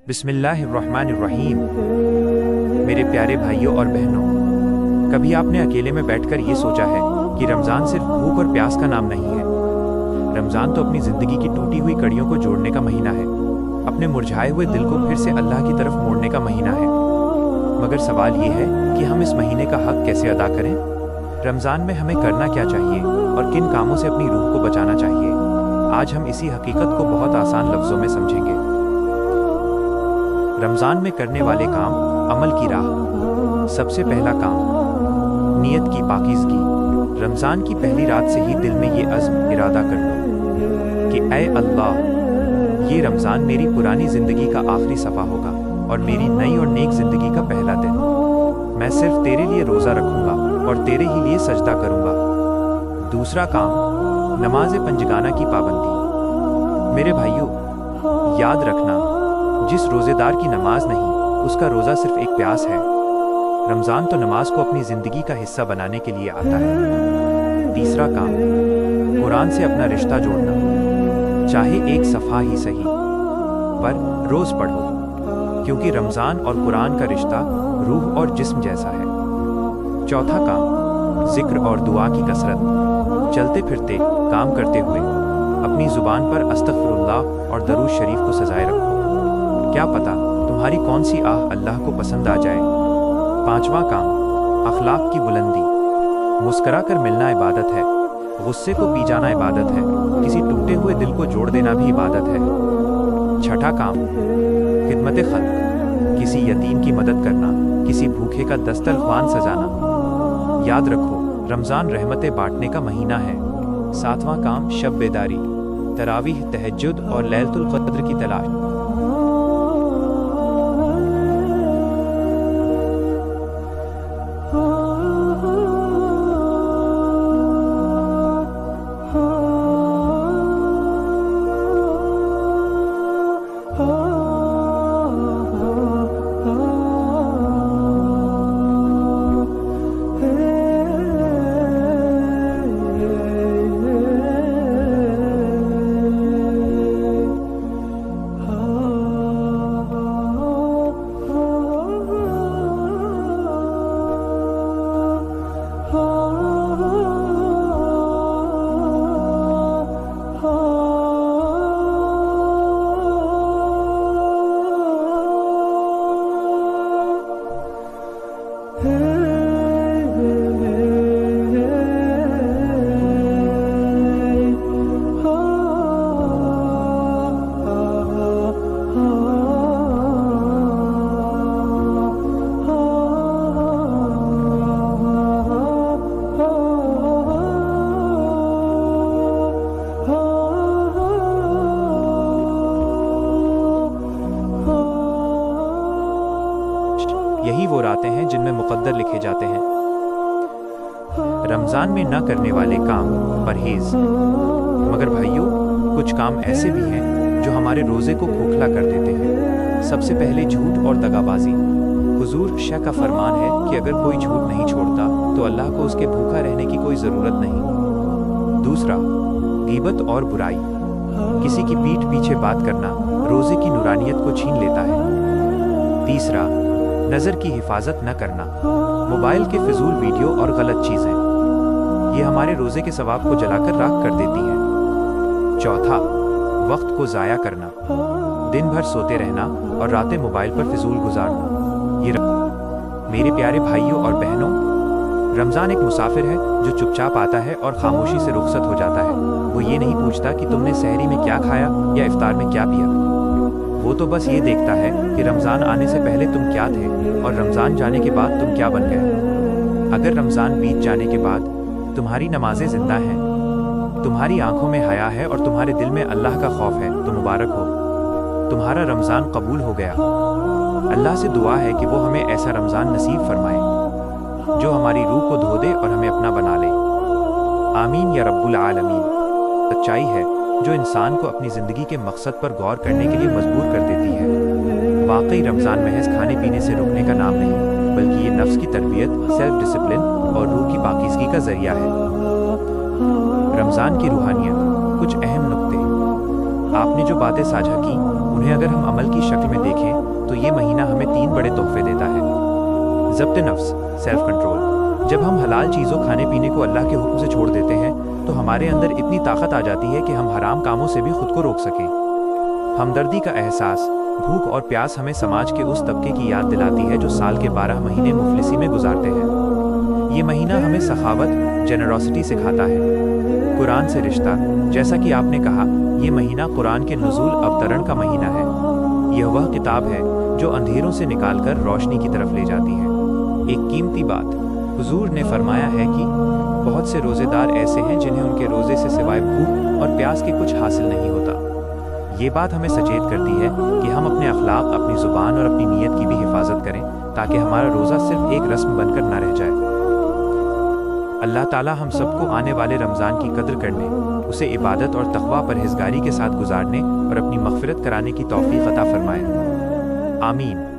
बिस्मिल्लाहिर्रहमानिर्रहीम। मेरे प्यारे भाइयों और बहनों, कभी आपने अकेले में बैठकर ये सोचा है कि रमज़ान सिर्फ भूख और प्यास का नाम नहीं है। रमज़ान तो अपनी ज़िंदगी की टूटी हुई कड़ियों को जोड़ने का महीना है, अपने मुरझाए हुए दिल को फिर से अल्लाह की तरफ मोड़ने का महीना है। मगर सवाल ये है कि हम इस महीने का हक कैसे अदा करें? रमज़ान में हमें करना क्या चाहिए और किन कामों से अपनी रूह को बचाना चाहिए? आज हम इसी हकीकत को बहुत आसान लफ्ज़ों में समझेंगे। रमज़ान में करने वाले काम, अमल की राह। सबसे पहला काम, नियत की पाकीज़गी। रमज़ान की पहली रात से ही दिल में ये अज़्म इरादा कर लो कि ऐ अल्लाह, ये रमज़ान मेरी पुरानी ज़िंदगी का आखिरी सफ़ा होगा और मेरी नई और नेक ज़िंदगी का पहला दिन। मैं सिर्फ तेरे लिए रोज़ा रखूँगा और तेरे ही लिए सजदा करूँगा। दूसरा काम, नमाज पंजगाना की पाबंदी। मेरे भाइयों, याद रखना, जिस रोज़ेदार की नमाज नहीं, उसका रोज़ा सिर्फ एक प्यास है। रमज़ान तो नमाज को अपनी ज़िंदगी का हिस्सा बनाने के लिए आता है। तीसरा काम, कुरान से अपना रिश्ता जोड़ना। चाहे एक सफ़ा ही सही, पर रोज़ पढ़ो, क्योंकि रमज़ान और कुरान का रिश्ता रूह और जिस्म जैसा है। चौथा काम, ज़िक्र और दुआ की कसरत। चलते फिरते, काम करते हुए अपनी ज़ुबान पर अस्तग़फिरुल्लाह और दरूद शरीफ को सजाए रखो। क्या पता तुम्हारी कौन सी आह अल्लाह को पसंद आ जाए। पांचवा काम, अखलाक की बुलंदी। मुस्करा कर मिलना इबादत है, गुस्से को पी जाना इबादत है, किसी टूटे हुए दिल को जोड़ देना भी इबादत है। छठा काम, खिदमत खल्क। किसी यतीम की मदद करना, किसी भूखे का दस्तरख्वान सजाना। याद रखो, रमज़ान रहमतें बांटने का महीना है। सातवां काम, शब बेदारी, तरावीह, तहज्जुद और लैलतुल क़द्र की तलाश। यही वो रातें हैं जिनमें मुक़द्दर लिखे जाते हैं। रमज़ान में न करने वाले काम, परहेज़। मगर भाइयों, कुछ काम ऐसे भी हैं जो हमारे रोज़े को खोखला कर देते हैं। सबसे पहले झूठ और दगाबाजी। हुजूर शाह का फरमान है कि अगर कोई झूठ नहीं छोड़ता तो अल्लाह को उसके भूखा रहने की कोई ज़रूरत नहीं। दूसरा, गीबत और बुराई। किसी की पीठ पीछे बात करना रोज़े की नूरानियत को छीन लेता है। तीसरा, नज़र की हिफाजत न करना। मोबाइल के फिजूल वीडियो और गलत चीज़ें, ये हमारे रोज़े के सवाब को जलाकर राख कर देती हैं। चौथा, वक्त को ज़ाया करना। दिन भर सोते रहना और रातें मोबाइल पर फिजूल गुजारना। मेरे प्यारे भाइयों और बहनों, रमज़ान एक मुसाफिर है जो चुपचाप आता है और खामोशी से रुखसत हो जाता है। वो ये नहीं पूछता कि तुमने सहरी में क्या खाया या इफ्तार में क्या पिया। वो तो बस ये देखता है कि रमज़ान आने से पहले तुम क्या थे और रमज़ान जाने के बाद तुम क्या बन गए। अगर रमज़ान बीत जाने के बाद तुम्हारी नमाजें ज़िंदा हैं, तुम्हारी आंखों में हया है और तुम्हारे दिल में अल्लाह का खौफ है, तो मुबारक हो, तुम्हारा रमज़ान कबूल हो गया। अल्लाह से दुआ है कि वो हमें ऐसा रमज़ान नसीब फरमाए जो हमारी रूह को धो दे और हमें अपना बना ले। आमीन या रब्बुल आलमीन। सच्चाई है जो इंसान को अपनी ज़िंदगी के मकसद पर गौर करने के लिए मजबूर कर देती है। वाकई रमज़ान महज खाने पीने से रुकने का नाम नहीं, बल्कि ये नफ्स की तरबियत, सेल्फ डिसिप्लिन और रूह की पाकीज़गी का ज़रिया है। रमज़ान की रूहानियत, कुछ अहम नुक्ते। आपने जो बातें साझा की, उन्हें अगर हम अमल की शक्ल में देखें तो ये महीना हमें 3 बड़े तोहफे देता है। ज़ब्त नफ्स, सेल्फ कंट्रोल। जब हम हलाल चीज़ों खाने पीने को अल्लाह के हुक्म से छोड़ देते हैं तो हमारे अंदर इतनी ताकत आ जाती है कि हम हराम कामों से भी खुद को रोक सकें। हमदर्दी का एहसास, भूख और प्यास हमें समाज के उस तबके की याद दिलाती है जो साल के 12 महीने मुफलिसी में गुजारते हैं। ये महीना हमें सखावत, जेनरोसिटी सिखाता है। कुरान से रिश्ता, जैसा कि आपने कहा, ये महीना कुरान के नुज़ूल अवतरण का महीना है। यह वह किताब है जो अंधेरों से निकालकर रोशनी की तरफ ले जाती है। एक कीमती बात, हुजूर ने फरमाया है कि बहुत से रोज़ेदार ऐसे हैं जिन्हें उनके रोज़े से सिवाय भूख और प्यास के कुछ हासिल नहीं होता। ये बात हमें सचेत करती है कि हम अपने अखलाक, अपनी ज़ुबान और अपनी नीयत की भी हिफाजत करें ताकि हमारा रोज़ा सिर्फ एक रस्म बनकर न रह जाए। अल्लाह ताला हम सबको आने वाले रमज़ान की कद्र करने, उसे इबादत और तक़वा परहेज़गारी के साथ गुजारने और अपनी मग़फ़िरत कराने की तौफ़ीक़ अता फ़रमाए। आमीन।